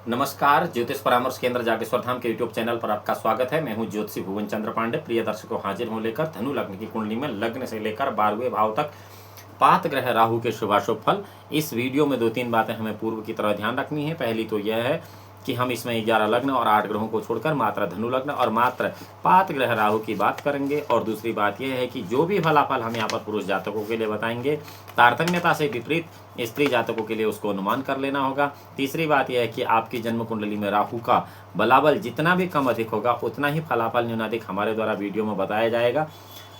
नमस्कार, ज्योतिष परामर्श केंद्र जागेश्वर धाम के यूट्यूब चैनल पर आपका स्वागत है। मैं हूं ज्योतिषी भुवन चंद्र पांडे। प्रिय दर्शकों, हाजिर हूं लेकर धनु लग्न की कुंडली में लग्न से लेकर 12वें भाव तक पात ग्रह राहु के शुभाशुभ फल। इस वीडियो में 2-3 बातें हमें पूर्व की तरह ध्यान रखनी है। पहली तो यह है कि हम इसमें 11 लग्न और 8 ग्रहों को छोड़कर मात्र धनु लग्न और मात्र पात ग्रह राहु की बात करेंगे। और दूसरी बात यह है कि जो भी फलाफल हम यहाँ पर पुरुष जातकों के लिए बताएंगे, तारतम्यता से विपरीत स्त्री जातकों के लिए उसको अनुमान कर लेना होगा। तीसरी बात यह है कि आपकी जन्म कुंडली में राहु का बलाबल जितना भी कम अधिक होगा, उतना ही फलाफल न्यूनाधिक हमारे द्वारा वीडियो में बताया जाएगा।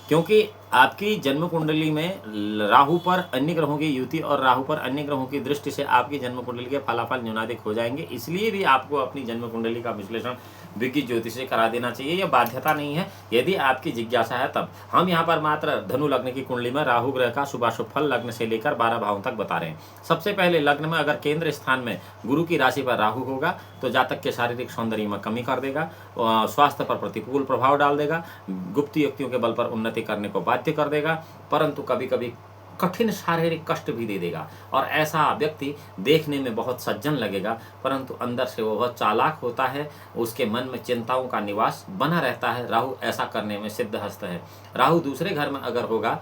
क्योंकि आपकी जन्म कुंडली में राहु पर अन्य ग्रहों की युति और राहु पर अन्य ग्रहों की दृष्टि से आपकी जन्म कुंडली के फलाफल न्यूनाधिक हो जाएंगे। इसलिए भी आपको अपनी जन्म कुंडली का विश्लेषण विज्ञ ज्योतिष से करा देना चाहिए। यह बाध्यता नहीं है, यदि आपकी जिज्ञासा है तब। हम यहाँ पर मात्र धनु लग्न की कुंडली में राहु ग्रह का शुभाशुभ फल लग्न से लेकर 12 भावों तक बता रहे हैं। सबसे पहले लग्न में अगर केंद्र स्थान में गुरु की राशि पर राहु होगा तो जातक के शारीरिक सौंदर्य में कमी कर देगा, स्वास्थ्य पर प्रतिकूल प्रभाव डाल देगा, गुप्त युक्तियों के बल पर उन्नति करने को बाध्य कर देगा, परंतु कभी कभी कठिन शारीरिक कष्ट भी दे देगा। और ऐसा व्यक्ति देखने में बहुत सज्जन लगेगा, परंतु अंदर से वो बहुत चालाक होता है। उसके मन में चिंताओं का निवास बना रहता है। राहु ऐसा करने में सिद्धहस्त है। राहु दूसरे घर में अगर होगा,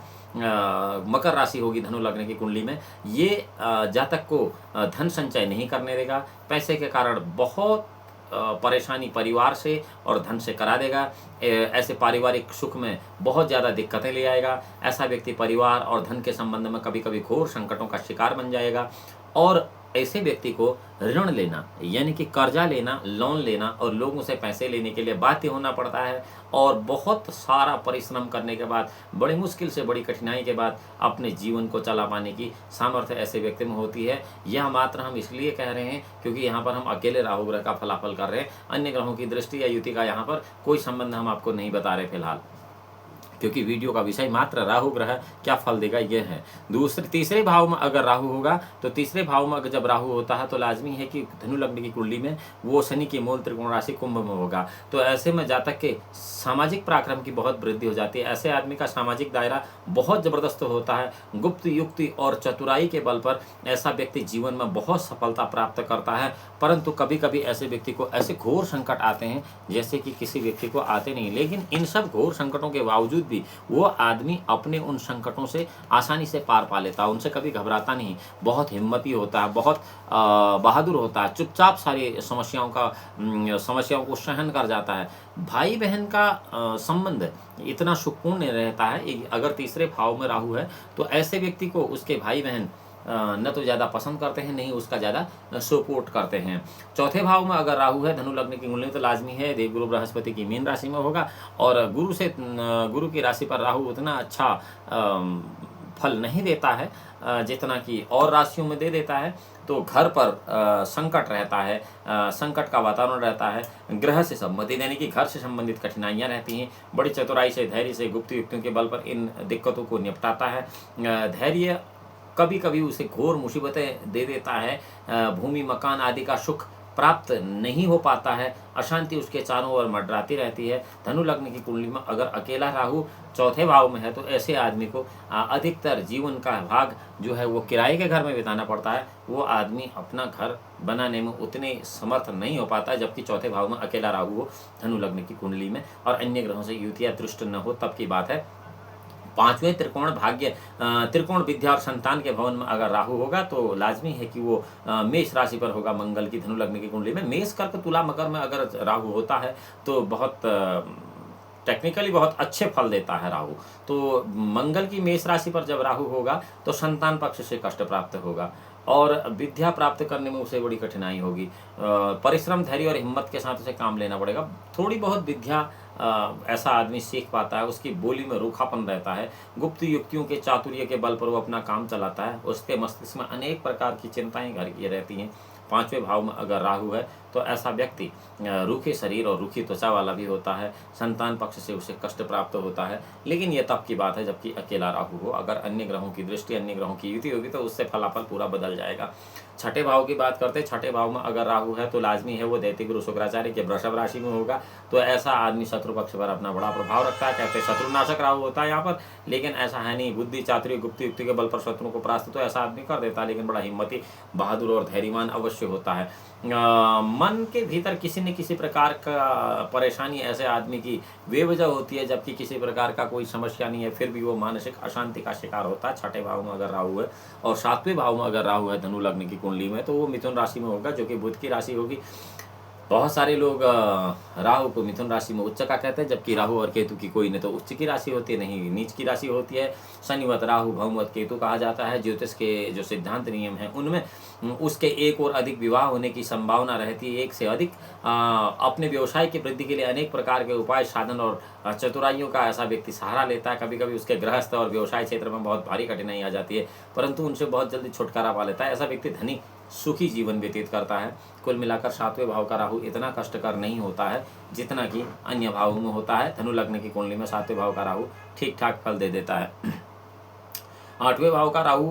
मकर राशि होगी धनु लग्न की कुंडली में, ये जातक को धन संचय नहीं करने देगा। पैसे के कारण बहुत परेशानी परिवार से और धन से करा देगा। ऐसे पारिवारिक सुख में बहुत ज़्यादा दिक्कतें ले आएगा। ऐसा व्यक्ति परिवार और धन के संबंध में कभी कभी घोर संकटों का शिकार बन जाएगा। और ऐसे व्यक्ति को ऋण लेना यानी कि कर्जा लेना, लोन लेना और लोगों से पैसे लेने के लिए बाध्य होना पड़ता है। और बहुत सारा परिश्रम करने के बाद, बड़ी मुश्किल से, बड़ी कठिनाई के बाद अपने जीवन को चला पाने की सामर्थ्य ऐसे व्यक्ति में होती है। यह मात्र हम इसलिए कह रहे हैं क्योंकि यहाँ पर हम अकेले राहु ग्रह का फलाफल कर रहे हैं। अन्य ग्रहों की दृष्टि या युति का यहाँ पर कोई संबंध हम आपको नहीं बता रहे फिलहाल, क्योंकि वीडियो का विषय मात्र राहु ग्रह क्या फल देगा यह है। तीसरे भाव में अगर राहु होगा तो तीसरे भाव में अगर जब राहु होता है तो लाजमी है कि धनु लग्न की कुंडली में वो शनि की मूल त्रिकोण राशि कुंभ में होगा। तो ऐसे में जातक के सामाजिक पराक्रम की बहुत वृद्धि हो जाती है। ऐसे आदमी का सामाजिक दायरा बहुत जबरदस्त होता है। गुप्त युक्ति और चतुराई के बल पर ऐसा व्यक्ति जीवन में बहुत सफलता प्राप्त करता है। परंतु कभी कभी ऐसे व्यक्ति को ऐसे घोर संकट आते हैं जैसे कि किसी व्यक्ति को आते नहीं। लेकिन इन सब घोर संकटों के बावजूद भी वो आदमी अपने उन संकटों से आसानी से पार पा लेता है। उनसे कभी घबराता नहीं, बहुत हिम्मती होता है, बहुत बहादुर होता है, चुपचाप सारी समस्याओं को सहन कर जाता है। भाई बहन का संबंध इतना सुकून रहता है। अगर तीसरे भाव में राहु है तो ऐसे व्यक्ति को उसके भाई बहन न तो ज़्यादा पसंद करते हैं, नहीं उसका ज़्यादा सपोर्ट करते हैं। चौथे भाव में अगर राहु है धनु लग्न की कुंडली में तो लाजमी है देवगुरु बृहस्पति की मीन राशि में होगा। और गुरु की राशि पर राहु उतना अच्छा फल नहीं देता है जितना कि और राशियों में दे देता है। तो घर पर संकट रहता है, संकट का वातावरण रहता है। ग्रह से संबंधित यानी कि घर से संबंधित कठिनाइयाँ रहती हैं। बड़ी चतुराई से, धैर्य से, गुप्त युक्तियों के बल पर इन दिक्कतों को निपटाता है। धैर्य कभी कभी उसे घोर मुसीबतें दे देता है। भूमि मकान आदि का सुख प्राप्त नहीं हो पाता है। अशांति उसके चारों ओर मंडराती रहती है। धनु लग्न की कुंडली में अगर अकेला राहु चौथे भाव में है तो ऐसे आदमी को अधिकतर जीवन का भाग जो है वो किराए के घर में बिताना पड़ता है। वो आदमी अपना घर बनाने में उतने समर्थ नहीं हो पाता, जबकि चौथे भाव में अकेला राहु हो धनु लग्न की कुंडली में और अन्य ग्रहों से युति या दृष्ट न हो तब की बात है। पांचवें त्रिकोण भाग्य, त्रिकोण विद्या और संतान के भवन में अगर राहु होगा तो लाजमी है कि वो मेष राशि पर होगा मंगल की धनु लग्न की कुंडली में। मेष कर्क तुला मकर में अगर राहु होता है तो बहुत टेक्निकली बहुत अच्छे फल देता है राहु। तो मंगल की मेष राशि पर जब राहु होगा तो संतान पक्ष से कष्ट प्राप्त होगा और विद्या प्राप्त करने में उसे बड़ी कठिनाई होगी। परिश्रम, धैर्य और हिम्मत के साथ उसे काम लेना पड़ेगा। थोड़ी बहुत विद्या ऐसा आदमी सीख पाता है, उसकी बोली में रूखापन रहता है। गुप्त युक्तियों के चातुर्य के बल पर वो अपना काम चलाता है। उसके मस्तिष्क में अनेक प्रकार की चिंताएं घर की रहती हैं। पांचवें भाव में अगर राहु है तो ऐसा व्यक्ति रूखे शरीर और रूखी त्वचा वाला भी होता है। संतान पक्ष से उसे कष्ट प्राप्त होता है, लेकिन ये तब की बात है जबकि अकेला राहु हो। अगर अन्य ग्रहों की दृष्टि, अन्य ग्रहों की युति होगी तो उससे फलाफल पूरा बदल जाएगा। छठे भाव की बात करते हैं। छठे भाव में अगर राहु है तो लाजमी है वो दैत्य गुरु शुक्राचार्य के वृषभ राशि में होगा। तो ऐसा आदमी शत्रु पक्ष पर अपना बड़ा प्रभाव रखता है। कहते हैं शत्रुनाशक राहु होता है यहाँ पर, लेकिन ऐसा है नहीं। बुद्धि, चातुर्य, गुप्त युक्ति के बल पर शत्रु को परास्त तो ऐसा आदमी कर देता है, लेकिन बड़ा हिम्मती, बहादुर और धैर्यवान अवश्य होता है। मन के भीतर किसी न किसी प्रकार का परेशानी ऐसे आदमी की बेवजह होती है, जबकि किसी प्रकार का कोई समस्या नहीं है, फिर भी वो मानसिक अशांति का शिकार होता है। छठे भाव में अगर राहु है और सातवें भाव में अगर राहु है धनु लग्न की कुंडली में, तो वो मिथुन राशि में होगा, जो कि बुध की राशि होगी। बहुत सारे लोग राहु को मिथुन राशि में उच्च का कहते हैं, जबकि राहु और केतु की कोई न तो उच्च की राशि होती है, नहीं नीच की राशि होती है। शनिवत राहु, भौमवत केतु कहा जाता है। ज्योतिष के जो सिद्धांत नियम हैं उनमें उसके एक और अधिक विवाह होने की संभावना रहती है। एक से अधिक अपने व्यवसाय की वृद्धि के लिए अनेक प्रकार के उपाय, साधन और चतुराइयों का ऐसा व्यक्ति सहारा लेता है। कभी कभी उसके गृहस्थ और व्यवसाय क्षेत्र में बहुत भारी कठिनाई आ जाती है, परंतु उनसे बहुत जल्दी छुटकारा पा लेता है। ऐसा व्यक्ति धनी सुखी जीवन व्यतीत करता है। कुल मिलाकर सातवें भाव का राहु इतना कष्टकर नहीं होता है जितना कि अन्य भावों में होता है। धनु लग्न की कुंडली में सातवें भाव का राहु ठीक ठाक फल दे देता है। आठवें भाव का राहु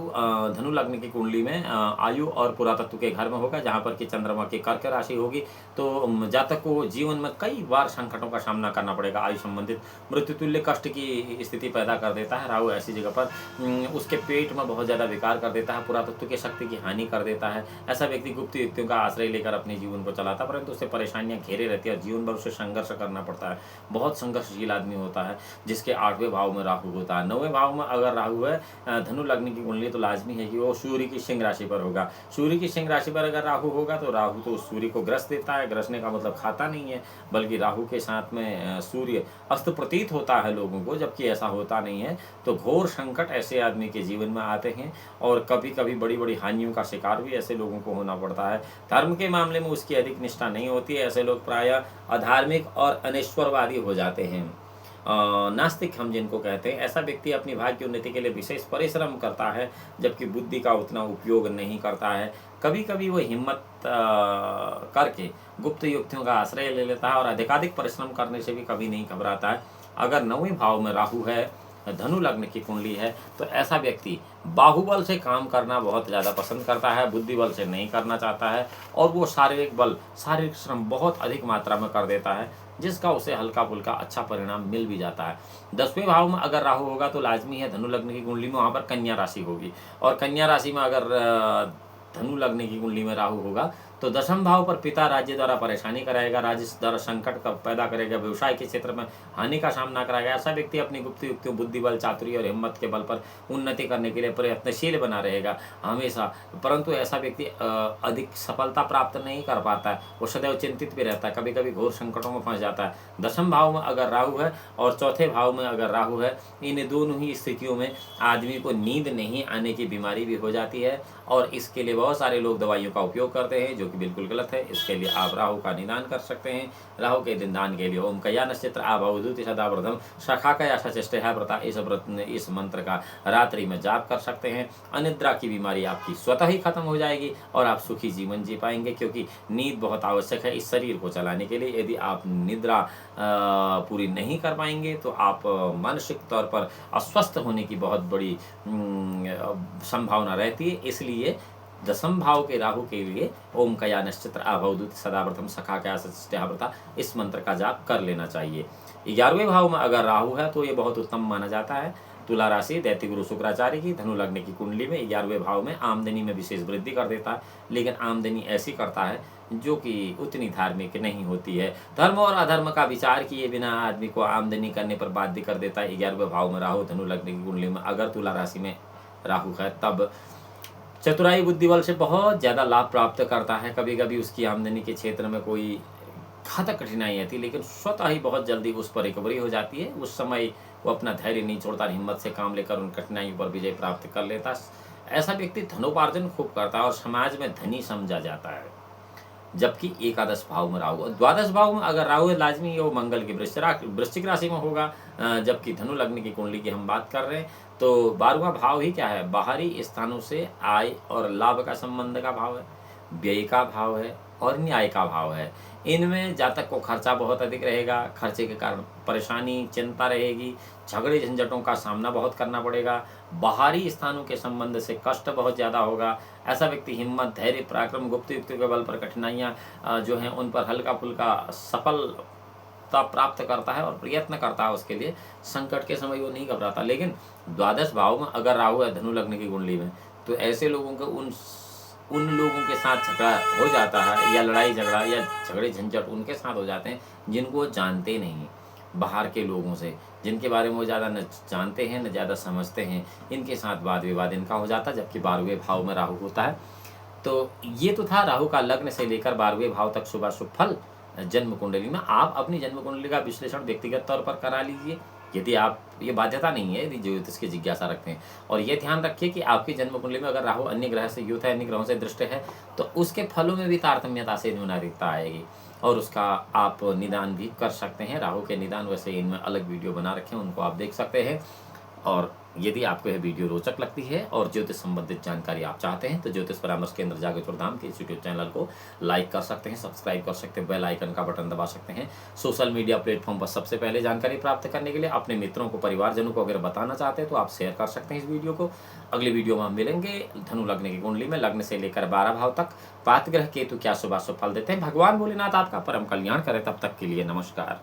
धनु लग्न की कुंडली में आयु और पुरातत्व के घर में होगा, जहाँ पर कि चंद्रमा की कर्क राशि होगी। तो जातक को जीवन में कई बार संकटों का सामना करना पड़ेगा। आयु संबंधित मृत्युतुल्य कष्ट की स्थिति पैदा कर देता है राहु ऐसी जगह पर। उसके पेट में बहुत ज़्यादा विकार कर देता है, पुरातत्व की शक्ति की हानि कर देता है। ऐसा व्यक्ति गुप्त युक्तियों का आश्रय लेकर अपने जीवन को चलाता है, परंतु उससे परेशानियाँ घेरे रहती है और जीवन भर उसे संघर्ष करना पड़ता है। बहुत संघर्षशील आदमी होता है जिसके आठवें भाव में राहु होता है। नौवें भाव में अगर राहु है धनु लग्न की कुंडली, तो लाजमी है कि वो सूर्य की सिंह राशि पर होगा। सूर्य की सिंह राशि पर अगर राहु होगा तो राहु तो सूर्य को ग्रस देता है। ग्रसने का मतलब खाता नहीं है, बल्कि राहु के साथ में सूर्य अस्त प्रतीत होता है लोगों को, जबकि ऐसा होता नहीं है। तो घोर संकट ऐसे आदमी के जीवन में आते हैं और कभी कभी बड़ी बड़ी हानियों का शिकार भी ऐसे लोगों को होना पड़ता है। धर्म के मामले में उसकी अधिक निष्ठा नहीं होती है। ऐसे लोग प्रायः अधार्मिक और अनिश्वरवादी हो जाते हैं। नास्तिक हम जिनको कहते हैं। ऐसा व्यक्ति अपनी भाग्य उन्नति के लिए विशेष परिश्रम करता है, जबकि बुद्धि का उतना उपयोग नहीं करता है। कभी कभी वो हिम्मत करके गुप्त युक्तियों का आश्रय ले लेता है और अधिकाधिक परिश्रम करने से भी कभी नहीं घबराता है। अगर नौवें भाव में राहु है, धनु लग्न की कुंडली है, तो ऐसा व्यक्ति बाहुबल से काम करना बहुत ज़्यादा पसंद करता है, बुद्धि बल से नहीं करना चाहता है, और वो शारीरिक श्रम बहुत अधिक मात्रा में कर देता है, जिसका उसे हल्का फुल्का अच्छा परिणाम मिल भी जाता है। 10वें भाव में अगर राहु होगा तो लाजमी है धनु लग्न की कुंडली में वहाँ पर कन्या राशि होगी, और कन्या राशि में अगर धनु लग्न की कुंडली में राहु होगा तो 10वें भाव पर पिता राज्य द्वारा परेशानी कराएगा, राज्य द्वारा संकट का पैदा करेगा, व्यवसाय के क्षेत्र में हानि का सामना कराएगा। ऐसा व्यक्ति अपनी गुप्त युक्तियों, बुद्धि बल, चातुर्य और हिम्मत के बल पर उन्नति करने के लिए प्रयत्नशील बना रहेगा हमेशा, परंतु ऐसा व्यक्ति अधिक सफलता प्राप्त नहीं कर पाता है। वो सदैव चिंतित भी रहता है, कभी कभी घोर संकटों में फंस जाता है। 10वें भाव में अगर राहु है और चौथे भाव में अगर राहु है, इन दोनों ही स्थितियों में आदमी को नींद नहीं आने की बीमारी भी हो जाती है, और इसके लिए बहुत सारे लोग दवाइयों का उपयोग करते हैं, जो कि बिल्कुल गलत है। इसके लिए आप राहु का निदान कर सकते हैं। राहु के निदान के लिए ओम कया नक्षत्र आभवदूति सदाव्रतम शाखा कया सचेष्टया व्रता इस मंत्र का रात्रि में जाप कर सकते हैं। अनिद्रा की बीमारी आपकी स्वतः ही खत्म हो जाएगी और आप सुखी जीवन जी पाएंगे, क्योंकि नींद बहुत आवश्यक है इस शरीर को चलाने के लिए। यदि आप निद्रा पूरी नहीं कर पाएंगे तो आप मानसिक तौर पर अस्वस्थ होने की बहुत बड़ी संभावना रहती है। इसलिए 10वें भाव के राहु के लिए ओम कया नक्षत्र आभवदूति सदाव्रतम सखा कया सचेष्टया व्रता इस मंत्र का जाप कर लेना चाहिए। 11वें भाव में अगर राहु है तो ये बहुत उत्तम माना जाता है। तुला राशि दैत्य गुरु शुक्राचार्य की धनु लग्न की कुंडली में 11वें भाव में आमदनी में विशेष वृद्धि कर देता है, लेकिन आमदनी ऐसी करता है जो कि उतनी धार्मिक नहीं होती है। धर्म और अधर्म का विचार किए बिना आदमी को आमदनी करने पर बाध्य कर देता है। 11वें भाव में राहु धनु लग्न की कुंडली में अगर तुला राशि में राहु है, तब चतुराई बुद्धि बल से बहुत ज़्यादा लाभ प्राप्त करता है। कभी कभी उसकी आमदनी के क्षेत्र में कोई घातक कठिनाई आती है, लेकिन स्वतः ही बहुत जल्दी उस पर रिकवरी हो जाती है। उस समय वो अपना धैर्य नहीं छोड़ता, हिम्मत से काम लेकर उन कठिनाइयों पर विजय प्राप्त कर लेता। ऐसा व्यक्ति धनोपार्जन खूब करता है और समाज में धनी समझा जाता है। जबकि 11 भाव में राहु, 12 भाव में अगर राहु है लाजमी वो मंगल की वृश्चिक राशि में होगा, जबकि धनु लग्न की कुंडली की हम बात कर रहे हैं। तो 12वां भाव ही क्या है, बाहरी स्थानों से आय और लाभ का संबंध का भाव है, व्यय का भाव है और न्याय का भाव है। इनमें जातक को खर्चा बहुत अधिक रहेगा, खर्चे के कारण परेशानी चिंता रहेगी, झगड़े झंझटों का सामना बहुत करना पड़ेगा, बाहरी स्थानों के संबंध से कष्ट बहुत ज़्यादा होगा। ऐसा व्यक्ति हिम्मत, धैर्य, पराक्रम, गुप्त युक्ति के बल पर कठिनाइयाँ जो हैं उन पर हल्का फुल्का सफलता प्राप्त करता है और प्रयत्न करता है उसके लिए। संकट के समय वो नहीं घबराता। लेकिन द्वादश भाव में अगर राहु है धनु लग्न की कुंडली में, तो ऐसे लोगों को उन लोगों के साथ झगड़ा हो जाता है, या लड़ाई झगड़ा या झगड़े झंझट उनके साथ हो जाते हैं जिनको वो जानते नहीं, बाहर के लोगों से, जिनके बारे में वो ज़्यादा न जानते हैं न ज़्यादा समझते हैं, इनके साथ वाद विवाद इनका हो जाता है। जबकि 12वें भाव में राहु होता है। तो ये तो था राहु का लग्न से लेकर 12वें भाव तक शुभाशुभ फल जन्म कुंडली में। आप अपनी जन्म कुंडली का विश्लेषण व्यक्तिगत तौर पर करा लीजिए, यदि आप, ये बाध्यता नहीं है यदि ज्योतिष की जिज्ञासा रखते हैं। और ये ध्यान रखिए कि आपकी जन्म कुंडली में अगर राहु अन्य ग्रह से युत है, अन्य ग्रहों से दृष्ट है, तो उसके फलों में भी तारतम्यता से न्यूनाधिकता आएगी और उसका आप निदान भी कर सकते हैं। राहु के निदान वैसे इनमें अलग वीडियो बना रखे हैं, उनको आप देख सकते हैं। और यदि आपको यह वीडियो रोचक लगती है और ज्योतिष संबंधित जानकारी आप चाहते हैं, तो ज्योतिष परामर्श केंद्र जागेश्वर धाम के इस यूट्यूब चैनल को लाइक कर सकते हैं, सब्सक्राइब कर सकते हैं, बेल आइकन का बटन दबा सकते हैं। सोशल मीडिया प्लेटफॉर्म पर सबसे पहले जानकारी प्राप्त करने के लिए अपने मित्रों को, परिवारजनों को अगर बताना चाहते हैं तो आप शेयर कर सकते हैं इस वीडियो को। अगली वीडियो में हम मिलेंगे धनु लग्न की कुंडली में लग्न से लेकर 12 भाव तक पात ग्रह केतु क्या शुभाशुभ फल देते हैं। भगवान भोलेनाथ आपका परम कल्याण करे। तब तक के लिए नमस्कार।